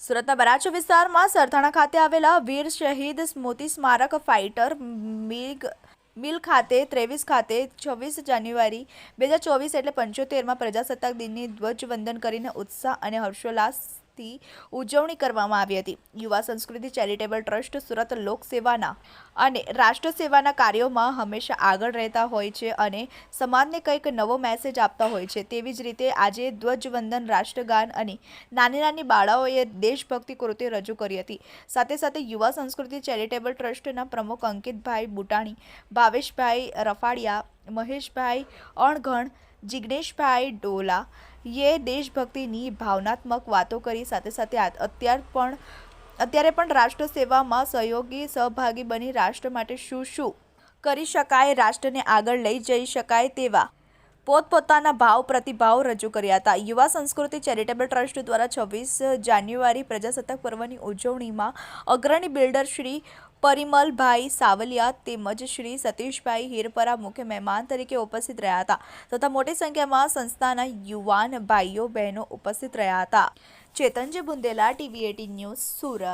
સુરતના બરાછા વિસ્તારમાં સરથાણા ખાતે આવેલા વીર શહીદ સ્મૃતિ સ્મારક ફાઇટર મિલ ખાતે 23 ખાતે 26 જાન્યુઆરી 2024 એટલે 75માં પ્રજાસત્તાક દિનની ધ્વજવંદન કરીને ઉત્સાહ અને હર્ષોલ્લાસથી ઉજવણી કરવામાં આવી હતી. યુવા સંસ્કૃતિ ચેરિટેબલ ટ્રસ્ટ સુરત લોકસેવાના અને રાષ્ટ્ર સેવાના કાર્યોમાં હંમેશા આગળ રહેતા હોય છે અને સમાજને કંઈક નવો મેસેજ આપતા હોય છે. તેવી જ રીતે આજે ધ્વજવંદન, રાષ્ટ્રગાન અને નાની નાની બાળાઓએ દેશભક્તિ કૃતિ રજૂ કરી હતી. સાથે સાથે યુવા સંસ્કૃતિ ચેરિટેબલ ટ્રસ્ટના પ્રમુખ અંકિતભાઈ બુટાણી, ભાવેશભાઈ રફાડિયા, મહેશભાઈ અણઘણ, જિગ્નેશભાઈ ડોલા એ દેશભક્તિની ભાવનાત્મક વાતો કરી. સાથે સાથે અત્યારે પણ રાષ્ટ્ર સેવામાં સહભાગી બની રાષ્ટ્ર માટે શું કરી શકાય, રાષ્ટ્રને આગળ લઈ જઈ શકાય તેવા પોતપોતાના પ્રતિભાવ રજૂ કર્યા હતા. યુવા સંસ્કૃતિ ચેરિટેબલ ટ્રસ્ટ દ્વારા 26 જાન્યુઆરી પ્રજાસત્તાક પર્વની ઉજવણીમાં અગ્રણી બિલ્ડર શ્રી પરિમલભાઈ સાવલિયા તેમજ શ્રી સતીશભાઈ હિરપરા મુખ્ય મહેમાન તરીકે ઉપસ્થિત રહ્યા હતા તથા મોટી સંખ્યામાં સંસ્થાના યુવાન ભાઈઓ બહેનો ઉપસ્થિત રહ્યા હતા. ચેતનજી બુંદેલા, TV18 ન્યૂઝ, સુરત.